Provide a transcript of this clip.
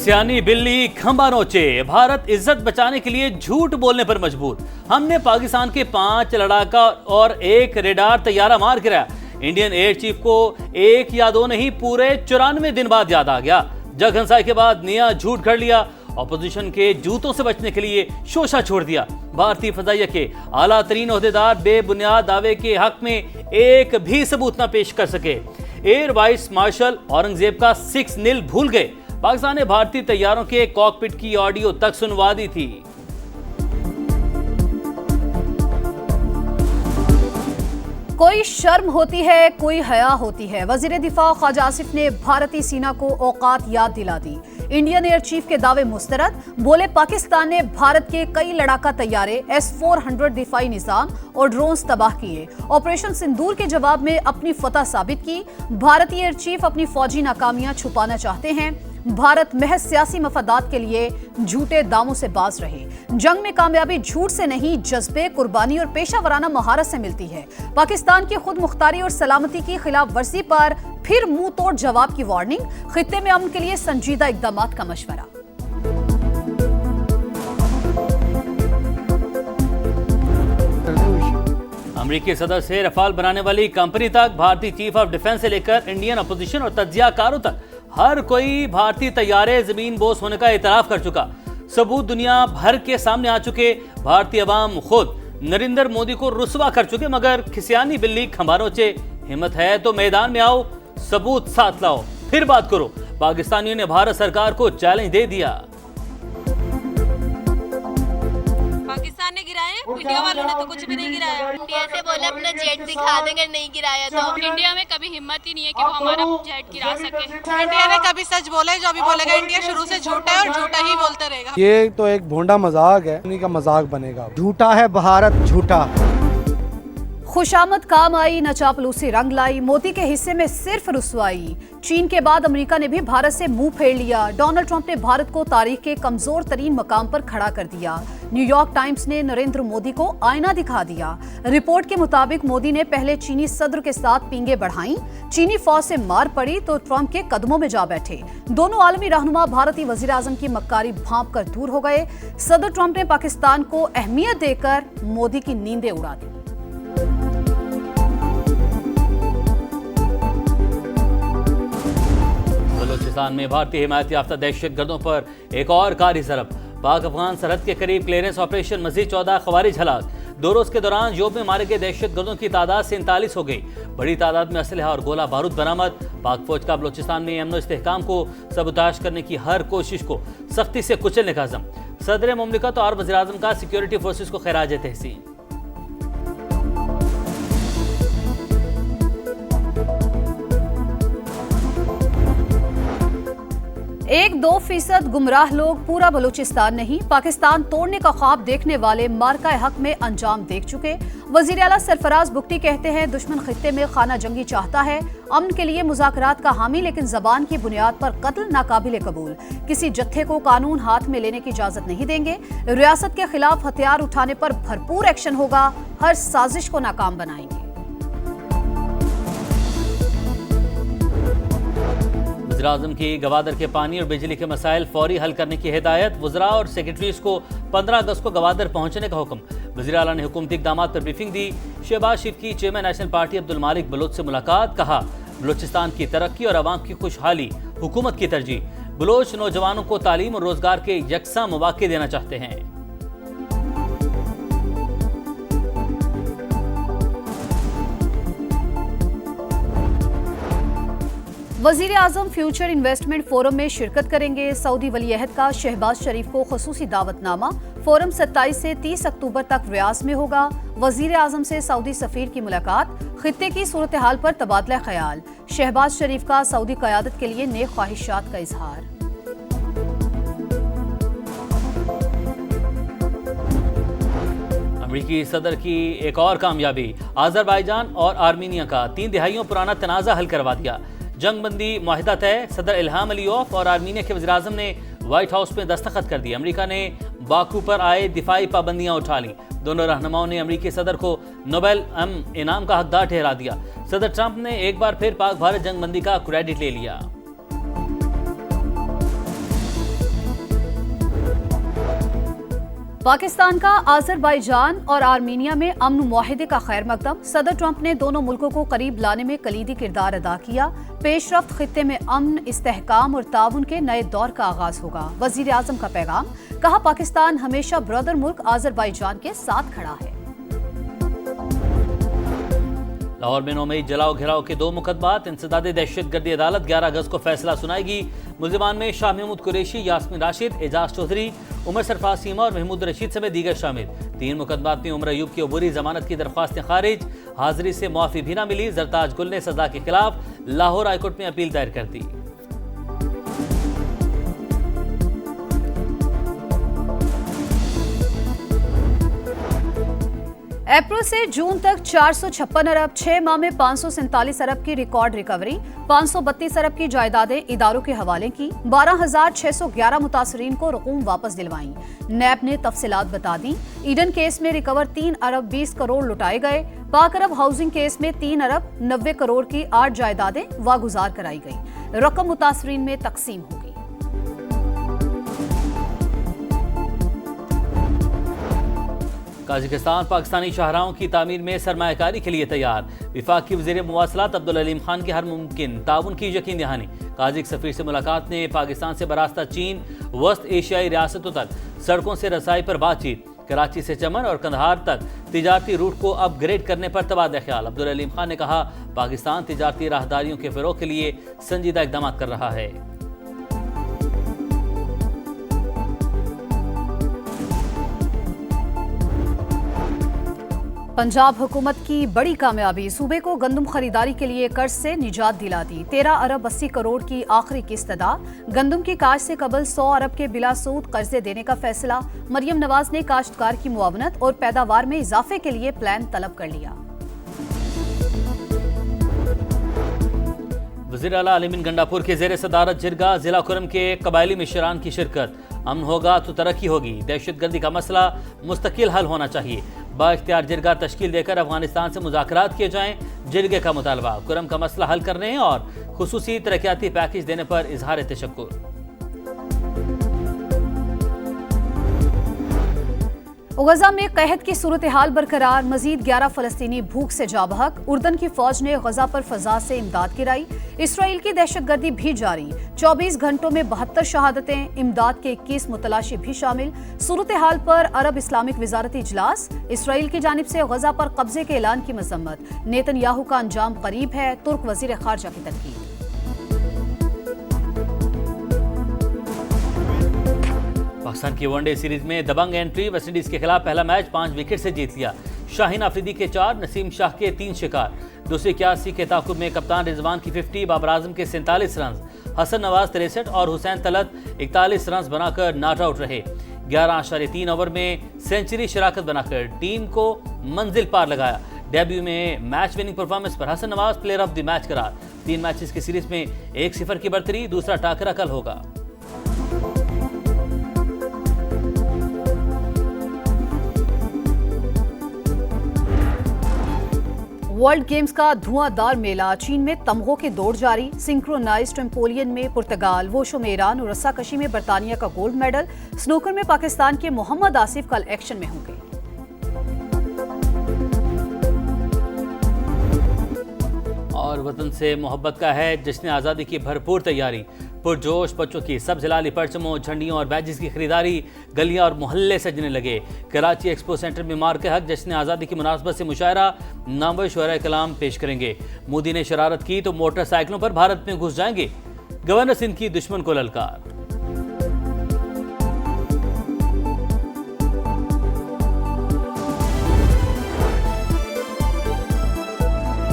सियानी बिल्ली खंबा नोचे, भारत इज्जत बचाने के लिए झूठ बोलने पर मजबूर। हमने पाकिस्तान के 5 लड़ाका और 1 रेडार तैयारा मार गिराया। इंडियन एयर चीफ को 1 या 2 नहीं, पूरे 94 दिन बाद याद आ गया। जग हंसाई के बाद नया झूठ घड़ लिया। ऑपोजिशन के जूतों से बचने के लिए शोशा छोड़ दिया। भारतीय फजाइया के आला तरीन ओहदेदार बेबुनियाद दावे के हक में एक भी सबूत न पेश कर सके। एयर वाइस मार्शल औरंगजेब का 6-0 भूल गए। पाकिस्तान ने भारतीय तैयारों के कॉकपिट की ऑडियो तक सुनवा दी थी। कोई शर्म होती है, कोई हया होती है। वजीर दिफा ख्वाजा आसिफ ने भारतीय सेना को औकात याद दिला दी। इंडियन एयर चीफ के दावे मुस्तरद। बोले पाकिस्तान ने भारत के कई लड़ाका तैयारे, S-400 दिफाई निजाम और ड्रोन्स तबाह किए। ऑपरेशन सिंदूर के जवाब में अपनी फतह साबित की। भारतीय एयर चीफ अपनी फौजी नाकामियां छुपाना चाहते हैं। भारत महज सियासी मफादात के लिए झूठे दामों से बाज रहे। जंग में कामयाबी झूठ से नहीं, जज्बे, कुर्बानी और पेशा वराना महारत से मिलती है। पाकिस्तान की खुद मुख्तारी और सलामती की खिलाफ वर्जी पर फिर मुंह तोड़ जवाब की वार्निंग। खित्ते में अमन के लिए संजीदा इकदामात का मशवरा। अमेरिकी सदर से रफाल बनाने वाली कंपनी तक, भारतीय चीफ ऑफ डिफेंस से लेकर इंडियन अपोजिशन और तज्जियाकारों तक हर कोई भारतीय तैयारे जमीन बोस होने का इतराफ कर चुका। सबूत दुनिया भर के सामने आ चुके। भारतीय अवाम खुद नरेंद्र मोदी को रुसवा कर चुके, मगर खिसियानी बिल्ली खंबा नोचे। हिम्मत है तो मैदान में आओ, सबूत साथ लाओ, फिर बात करो। पाकिस्तानियों ने भारत सरकार को चैलेंज दे दिया। पाकिस्तान ने गिराए, इंडिया वालों ने तो कुछ भी नहीं गिराया। इंडिया से बोले अपना जेट दिखा देंगे, नहीं गिराया तो। इंडिया में कभी हिम्मत ही नहीं है कि वो हमारा जेट गिरा सके। इंडिया ने कभी सच बोला है, जो भी बोलेगा इंडिया शुरू से झूठा है और झूठा ही बोलता रहेगा। ये तो एक भोंडा मजाक है, उन्हीं का मजाक बनेगा। झूठा है भारत, झूठा। खुशामद काम आई, न चापलूसी रंग लाई। मोदी के हिस्से में सिर्फ रुसवाई। चीन के बाद अमेरिका ने भी भारत से मुंह फेर लिया। डोनाल्ड ट्रंप ने भारत को तारीख के कमजोर तरीन मकाम पर खड़ा कर दिया। न्यूयॉर्क टाइम्स ने नरेंद्र मोदी को आईना दिखा दिया। रिपोर्ट के मुताबिक मोदी ने पहले चीनी सदर के साथ पींगे बढ़ाई। चीनी फौज से मार पड़ी तो ट्रंप के कदमों में जा बैठे। दोनों आलमी रहनुमा भारतीय वजीर आजम की मक्कारी भांप कर दूर हो गए। सदर ट्रंप ने पाकिस्तान को अहमियत देकर मोदी की नींदें उड़ा दी। बलूचिस्तान में भारतीय हिमायत याफ्ता दहशतगर्दों पर एक और कारी ज़रब। पाक अफगान सरहद के करीब क्लियरेंस ऑपरेशन, मजीद 14 खवारिज हलाक। 2 रोज के दौरान जोब में मारे गए दहशतगर्दों की तादाद 47 हो गई। बड़ी तादाद में असलहा और गोला बारूद बरामद। पाक फौज का बलूचिस्तान में अमन इस्तेहकाम को सबूताश करने की हर कोशिश को सख्ती से कुचलने का अज़म। सदर मुमलिकत और वज़ीर आज़म का सिक्योरिटी फोर्सेस को खैराज तहसीन। 1-2% गुमराह लोग, पूरा बलूचिस्तान नहीं। पाकिस्तान तोड़ने का ख्वाब देखने वाले मार्का हक में अंजाम देख चुके। वजीर आला सरफराज बुगटी कहते हैं, दुश्मन खित्ते में खाना जंगी चाहता है। अमन के लिए मुज़ाकरात का हामी, लेकिन जबान की बुनियाद पर कत्ल नाकाबिल कबूल। किसी जत्थे को कानून हाथ में लेने की इजाजत नहीं देंगे। रियासत के खिलाफ हथियार उठाने पर भरपूर एक्शन होगा। हर साजिश को नाकाम बनाएंगे। वज़ीर-ए-आज़म की गवादर के पानी और बिजली के मसाइल फौरी हल करने की हिदायत। वज़रा और सेक्रेटरीज को 15 अगस्त को गवादर पहुंचने का हुक्म। वज़ीर आला ने हुकूमती इक़दाम पर ब्रीफिंग दी। शहबाज शरीफ की चेयरमैन नेशनल पार्टी अब्दुल मालिक बलोच से मुलाकात। कहा, बलूचिस्तान की तरक्की और आवाम की खुशहाली हुकूमत की तरजीह। बलोच नौजवानों को तालीम और रोजगार के यकसा मौके देना चाहते हैं। वजीर आजम फ्यूचर इन्वेस्टमेंट फोरम में शिरकत करेंगे। सऊदी वलीअहद का शहबाज शरीफ को खसूसी दावतनामा। फोरम 27 से 30 अक्टूबर तक रियाज में होगा। वजीर आजम से सऊदी सफीर की मुलाकात। खित्ते की सूरत हाल पर तबादला ख्याल। शहबाज शरीफ का सऊदी क़यादत के लिए नेक ख्वाहिशात का इजहार। अमेरिकी सदर की एक और कामयाबी। अज़रबैजान और आर्मीनिया का 3 दिहाइयों पुराना तनाज़ा हल करवा दिया। जंग बंदी माहिदा तय। सदर इल्हाम अलीयॉफ और आर्मीनिया के वज़ीर आज़म ने व्हाइट हाउस में दस्तखत कर दिए। अमेरिका ने बाकू पर आए दिफाई पाबंदियां उठा ली। दोनों रहनुमाओं ने अमेरिकी सदर को नोबेल इनाम का हकदार ठहरा दिया। सदर ट्रंप ने एक बार फिर पाक भारत जंग बंदी का क्रेडिट ले लिया। पाकिस्तान का आज़रबाईजान और आर्मीनिया में अमन मुआहिदे का खैर मकदम। सदर ट्रंप ने दोनों मुल्कों को करीब लाने में कलीदी किरदार अदा किया। पेशरफ्त खित्ते में अमन, इस्तेहकाम और ताउन के नए दौर का आगाज होगा। वजीर आजम का पैगाम, कहा पाकिस्तान हमेशा ब्रदर मुल्क आज़रबाईजान के साथ खड़ा है। लाहौर में 9 मई जलाओ घिराव के 2 मुकदमात। इंसदादे दहशतगर्दी अदालत 11 अगस्त को फैसला सुनाएगी। मुल्जिमान में शाह महमूद कुरैशी, यास्मीन राशिद, एजाज चौधरी, उमर सरफराज सीमा और महमूद रशीद समेत दीगर शामिल। 3 मुकदमात में उमर अयूब की अबूरी जमानत की दरख्वास्तें खारिज। हाजिरी से मुआफी भी न मिली। जरताज गुल ने सजा के खिलाफ लाहौर हाईकोर्ट में अपील दायर कर दी। अप्रैल से जून तक 456 अरब, 6 माह में 547 अरब की रिकॉर्ड रिकवरी। 532 अरब की जायदादें इदारों के हवाले की। 12,611 मुतासरीन को रकूम वापस दिलवाई। नैब ने तफसीलात बता दी। ईडन केस में रिकवर 3 अरब 20 करोड़ लुटाए गए। पाक अरब हाउसिंग केस में 3 अरब 90 करोड़ की 8 जायदादें वागुजार कराई गई। रकम मुतासरीन में तकसीम होगी। काज़ाकिस्तान पाकिस्तानी शाहराहों की तामीर में सरमायाकारी के लिए तैयार। विफाक की वज़ीर मुवासलात अब्दुल अलीम खान की हर मुमकिन ताउन की यकीन दहानी। काज़िक सफ़ीर से मुलाकात ने पाकिस्तान से बरास्ता चीन वस्त एशियाई रियासतों तक सड़कों से रसाई पर बातचीत। कराची से चमन और कंधार तक तिजारती रूट को अपग्रेड करने पर तबादला ख्याल। अब्दुल अलीम खान ने कहा पाकिस्तान तिजारती राहदारियों के फ़रोग़ के लिए संजीदा इक़दाम कर रहा है। पंजाब हुकूमत की बड़ी कामयाबी, सूबे को गंदम खरीदारी के लिए कर्ज से निजात दिला दी। 13 अरब 80 करोड़ की आखिरी किस्त अदा। गंदम की काश्त से कबल 100 अरब के बिला सूद कर्जे देने का फैसला। मरियम नवाज ने काश्तकार की मुआवनत और पैदावार में इजाफे के लिए प्लान तलब कर लिया। वज़ीर आला अलीमीन गंडापुर के ज़ेर सदारत जिरगा जिला कुरम के कबायली मिशरान की शिरकत। अमन होगा तो तरक्की होगी। दहशतगर्दी का मसला मुस्तकिल हल होना चाहिए। बाइख्तियार जिरगा तश्कील देकर अफगानिस्तान से मुज़ाकरात किए जाएं। जिरगे का मुतालबा कुरम का मसला हल करने और खुसूसी तरक्याती पैकेज देने पर इजहार तशक्कुर। गजा में कहत की सूरत हाल बरकरार। मजीद 11 फलस्तीनी भूख से जाबहक। उर्दन की फौज ने गजा पर फजा से इमदाद गिराई। इसराइल की दहशतगर्दी भी जारी। 24 घंटों में 72 शहादतें। इमदाद के 21 मुतलाशी भी शामिल। सूरत हाल पर अरब इस्लामिक वजारती इजलास। इसराइल की जानिब से गजा पर कब्जे के ऐलान की मजम्मत। नेतन्याहू का अंजाम करीब है। तुर्क वजीर खारजा की तनकीद। पाकिस्तान की वनडे सीरीज में दबंग एंट्री। वेस्टइंडीज के खिलाफ पहला मैच 5 विकेट से जीत लिया। शाहीन अफरीदी के 4, नसीम शाह के 3 शिकार। दूसरी 81 के ताकुब में कप्तान रिजवान की 50, बाबर आजम के 47 रन, हसन नवाज 63 और हुसैन तलत 41 रन बनाकर नॉट आउट रहे। 11.3 ओवर में सेंचुरी शराकत बनाकर टीम को मंजिल पार लगाया। डेब्यू में मैच विनिंग परफॉर्मेंस पर Hasan Nawaz player of the match करार। 3 मैचेस की सीरीज में 1-0 की बढ़तरी। दूसरा टाकरा कल होगा। वर्ल्ड गेम्स का धुआंधार मेला। चीन में तमगों की दौड़ जारी। सिंक्रोनाइज्ड ट्रैम्पोलिन में पुर्तगाल, वोशो में ईरान और रस्साकशी में बरतानिया का गोल्ड मेडल। स्नूकर में पाकिस्तान के मोहम्मद आसिफ कल एक्शन में होंगे। और वतन से मोहब्बत का है जश्न आज़ादी की भरपूर तैयारी। पुरजोश बच्चों की सब जिलाली परचमों, झंडियों और बैजेस की खरीदारी। गलियां और मोहल्ले सजने लगे। कराची एक्सपो सेंटर में मार के हक जश्न आज़ादी की मुनासबत से मुशायरा। नामवर शुअरा कलाम पेश करेंगे। मोदी ने शरारत की तो मोटरसाइकिलों पर भारत में घुस जाएंगे। गवर्नर सिंध की दुश्मन को ललकार।